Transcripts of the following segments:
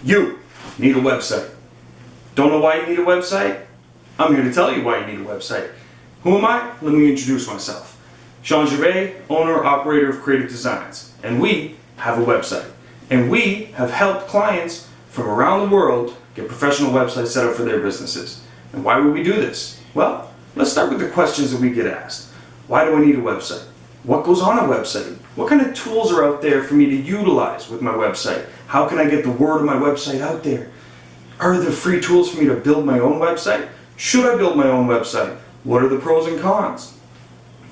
You need a website. Don't know why you need a website? I'm here to tell you why you need a website. Who am I? Let me introduce myself. Sean Gervais, owner, operator of Creative Designs. And we have a website. And we have helped clients from around the world get professional websites set up for their businesses. And why would we do this? Well, let's start with the questions that we get asked. Why do I need a website? What goes on a website? What kind of tools are out there for me to utilize with my website? How can I get the word of my website out there? Are there free tools for me to build my own website? Should I build my own website? What are the pros and cons?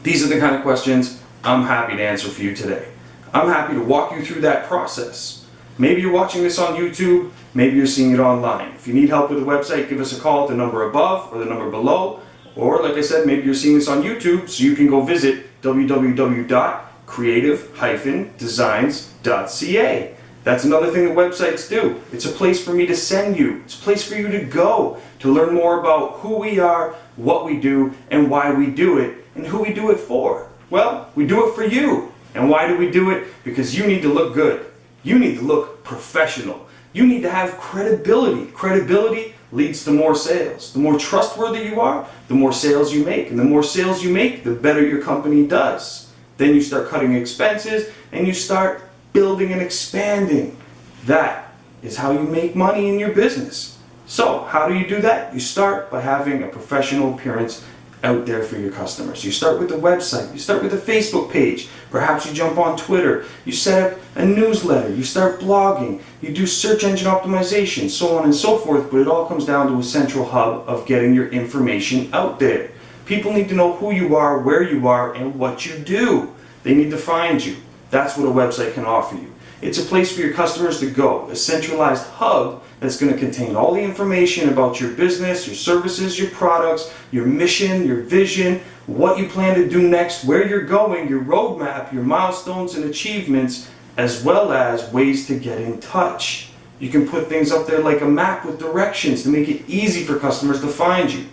These are the kind of questions I'm happy to answer for you today. I'm happy to walk you through that process. Maybe you're watching this on YouTube, maybe you're seeing it online. If you need help with a website, give us a call at the number above or the number below. Or like I said, maybe you're seeing this on YouTube, so you can go visit www.creative-designs.ca. That's another thing that websites do. It's a place for me to send you. It's a place for you to go to learn more about who we are, what we do, and why we do it, and who we do it for. Well, we do it for you. And why do we do it? Because you need to look good. You need to look professional. You need to have credibility. Credibility leads to more sales. The more trustworthy you are, the more sales you make. And the more sales you make, the better your company does. Then you start cutting expenses and you start building and expanding. That is how you make money in your business. So, how do you do that? You start by having a professional appearance out there for your customers. You start with the website, you start with a Facebook page, perhaps you jump on Twitter, you set up a newsletter, you start blogging, you do search engine optimization, so on and so forth, but it all comes down to a central hub of getting your information out there. People need to know who you are, where you are, and what you do. They need to find you. That's what a website can offer you. It's a place for your customers to go, a centralized hub that's going to contain all the information about your business, your services, your products, your mission, your vision, what you plan to do next, where you're going, your roadmap, your milestones and achievements, as well as ways to get in touch. You can put things up there like a map with directions to make it easy for customers to find you.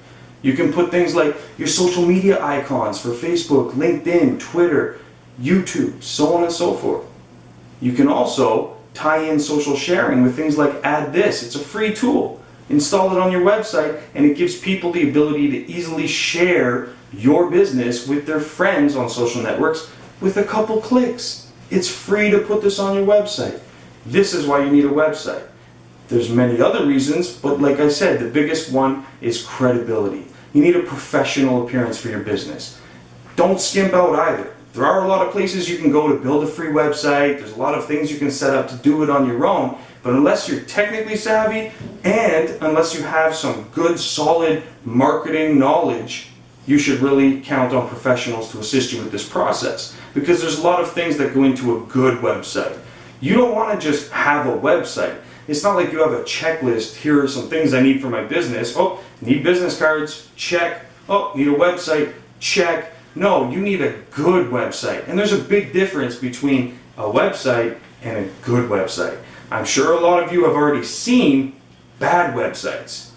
You can put things like your social media icons for Facebook, LinkedIn, Twitter, YouTube, so on and so forth. You can also tie in social sharing with things like Add This. It's a free tool. Install it on your website and it gives people the ability to easily share your business with their friends on social networks with a couple clicks. It's free to put this on your website. This is why you need a website. There's many other reasons, but like I said, the biggest one is credibility. You need a professional appearance for your business. Don't skimp out either. There are a lot of places you can go to build a free website. There's a lot of things you can set up to do it on your own. But unless you're technically savvy and unless you have some good, solid marketing knowledge, you should really count on professionals to assist you with this process. Because there's a lot of things that go into a good website. You don't want to just have a website. It's not like you have a checklist. Here are some things I need for my business. Oh, need business cards? Check. Oh, need a website? Check. No, you need a good website. And there's a big difference between a website and a good website. I'm sure a lot of you have already seen bad websites.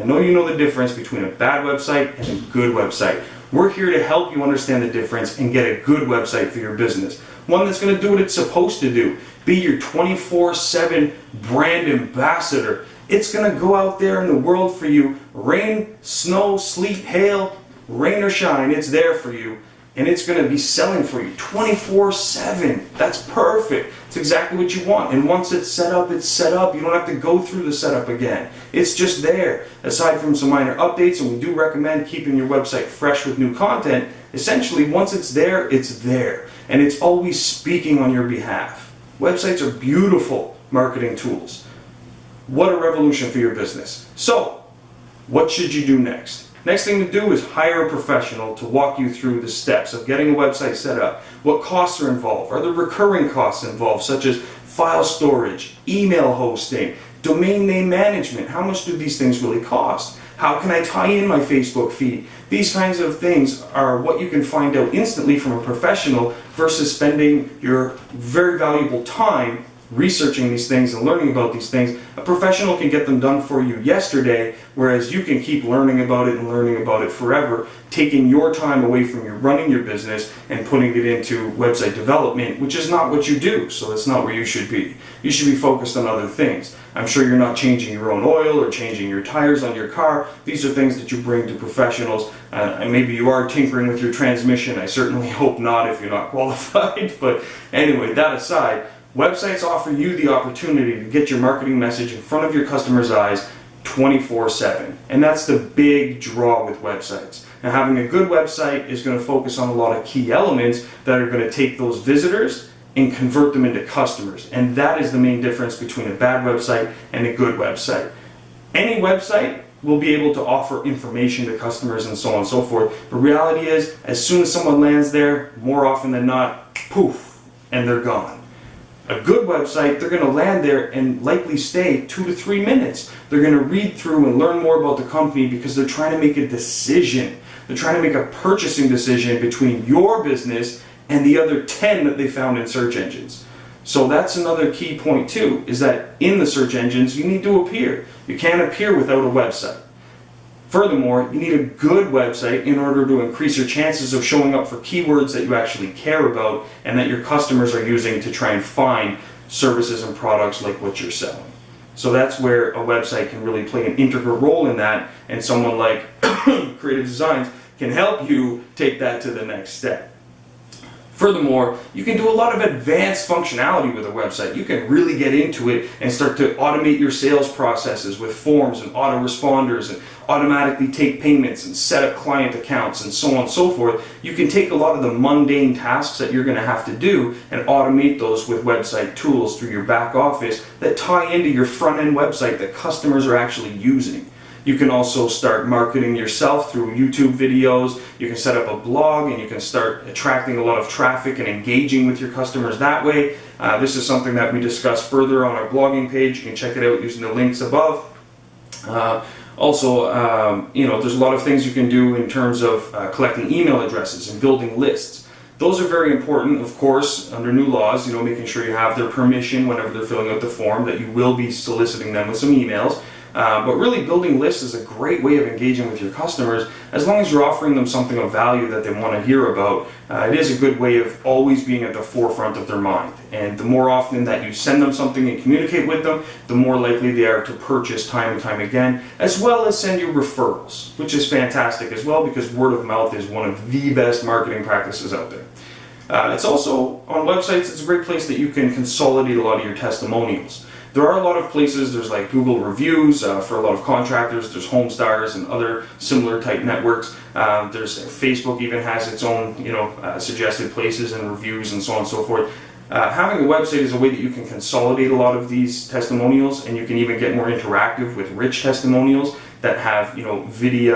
I know you know the difference between a bad website and a good website. We're here to help you understand the difference and get a good website for your business. One that's going to do what it's supposed to do. Be your 24/7 brand ambassador. It's going to go out there in the world for you. Rain, snow, sleet, hail, rain or shine, it's there for you, and it's going to be selling for you 24/7. That's perfect. It's exactly what you want. And once it's set up, it's set up. You don't have to go through the setup again. It's just there. Aside from some minor updates, and we do recommend keeping your website fresh with new content, essentially once it's there, and it's always speaking on your behalf. Websites are beautiful marketing tools. What a revolution for your business. So, what should you do next? Next thing to do is hire a professional to walk you through the steps of getting a website set up. What costs are involved? Are there recurring costs involved, such as file storage, email hosting, domain name management? How much do these things really cost? How can I tie in my Facebook feed? These kinds of things are what you can find out instantly from a professional versus spending your very valuable time researching these things and learning about these things, a professional can get them done for you yesterday, whereas you can keep learning about it and learning about it forever, taking your time away from your running your business and putting it into website development, which is not what you do. So that's not where you should be. You should be focused on other things. I'm sure you're not changing your own oil or changing your tires on your car. These are things that you bring to professionals. And maybe you are tinkering with your transmission. I certainly hope not if you're not qualified. But anyway, that aside, websites offer you the opportunity to get your marketing message in front of your customers' eyes 24/7. And that's the big draw with websites. Now, having a good website is going to focus on a lot of key elements that are going to take those visitors and convert them into customers. And that is the main difference between a bad website and a good website. Any website will be able to offer information to customers and so on and so forth. The reality is, as soon as someone lands there, more often than not, poof, and they're gone. A good website, they're going to land there and likely stay 2 to 3 minutes. They're going to read through and learn more about the company because they're trying to make a decision. They're trying to make a purchasing decision between your business and the other 10 that they found in search engines. So that's another key point too, is that in the search engines you need to appear. You can't appear without a website. Furthermore, you need a good website in order to increase your chances of showing up for keywords that you actually care about and that your customers are using to try and find services and products like what you're selling. So that's where a website can really play an integral role in that, and someone like Creative Designs can help you take that to the next step. Furthermore, you can do a lot of advanced functionality with a website. You can really get into it and start to automate your sales processes with forms and autoresponders and automatically take payments and set up client accounts and so on and so forth. You can take a lot of the mundane tasks that you're going to have to do and automate those with website tools through your back office that tie into your front-end website that customers are actually using. You can also start marketing yourself through YouTube videos. You can set up a blog and you can start attracting a lot of traffic and engaging with your customers that way. This is something that we discuss further on our blogging page. You can check it out using the links above. There's a lot of things you can do in terms of collecting email addresses and building lists. Those are very important, of course, under new laws, making sure you have their permission whenever they're filling out the form, that you will be soliciting them with some emails. But really building lists is a great way of engaging with your customers as long as you're offering them something of value that they want to hear about. It is a good way of always being at the forefront of their mind. And the more often that you send them something and communicate with them, the more likely they are to purchase time and time again, as well as send you referrals, which is fantastic as well because word of mouth is one of the best marketing practices out there. It's also, on websites, it's a great place that you can consolidate a lot of your testimonials. There are a lot of places, there's like Google reviews for a lot of contractors, there's Homestars and other similar type networks. There's Facebook even has its own, suggested places and reviews and so on and so forth. Having a website is a way that you can consolidate a lot of these testimonials, and you can even get more interactive with rich testimonials that have, video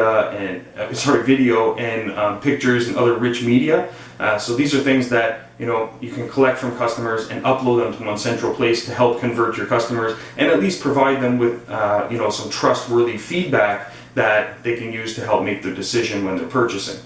and pictures and other rich media. So these are things that you can collect from customers and upload them to one central place to help convert your customers and at least provide them with some trustworthy feedback that they can use to help make their decision when they're purchasing.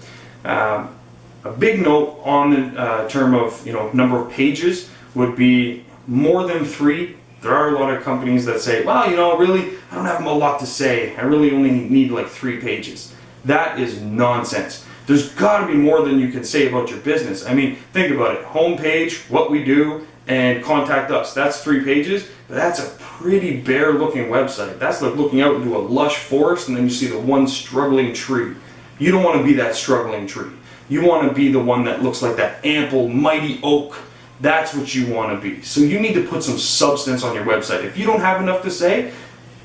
A big note on the term of number of pages would be more than 3. There are a lot of companies that say, well, really, I don't have a lot to say. I really only need like 3 pages. That is nonsense. There's got to be more than you can say about your business. I mean, think about it. Homepage, what we do, and contact us. That's 3 pages, but that's a pretty bare looking website. That's like looking out into a lush forest and then you see the one struggling tree. You don't want to be that struggling tree. You want to be the one that looks like that ample, mighty oak. That's what you want to be. So you need to put some substance on your website. If you don't have enough to say,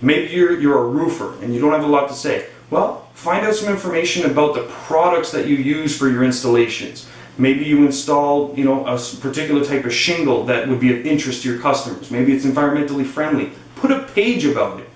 maybe you're a roofer and you don't have a lot to say. Well, find out some information about the products that you use for your installations. Maybe you install, a particular type of shingle that would be of interest to your customers. Maybe it's environmentally friendly. Put a page about it.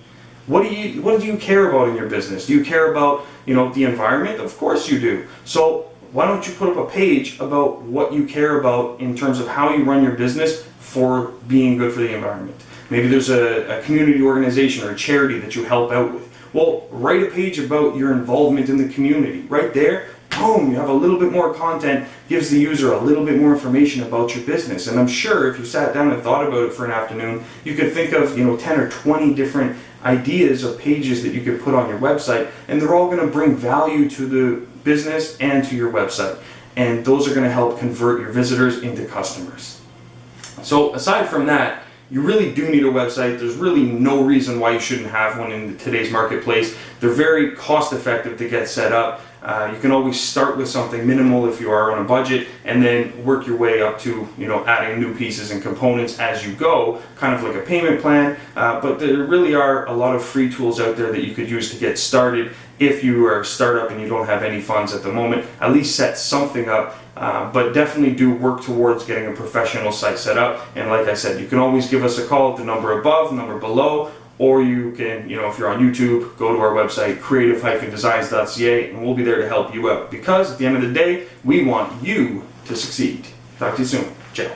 What do you care about in your business? Do you care about, the environment? Of course you do. So why don't you put up a page about what you care about in terms of how you run your business for being good for the environment? Maybe there's a community organization or a charity that you help out with. Well, write a page about your involvement in the community. Right there, boom, you have a little bit more content, gives the user a little bit more information about your business. And I'm sure if you sat down and thought about it for an afternoon, you could think of 10 or 20 different ideas of pages that you could put on your website, and they're all going to bring value to the business and to your website. And those are going to help convert your visitors into customers. So aside from that, you really do need a website. There's really no reason why you shouldn't have one in today's marketplace. They're very cost effective to get set up. You can always start with something minimal if you are on a budget, and then work your way up to adding new pieces and components as you go, kind of like a payment plan. But there really are a lot of free tools out there that you could use to get started. If you are a startup and you don't have any funds at the moment, at least set something up. But definitely do work towards getting a professional site set up. And like I said, you can always give us a call at the number above, number below, or you can, if you're on YouTube, go to our website, creative-designs.ca, and we'll be there to help you out. Because at the end of the day, we want you to succeed. Talk to you soon. Ciao.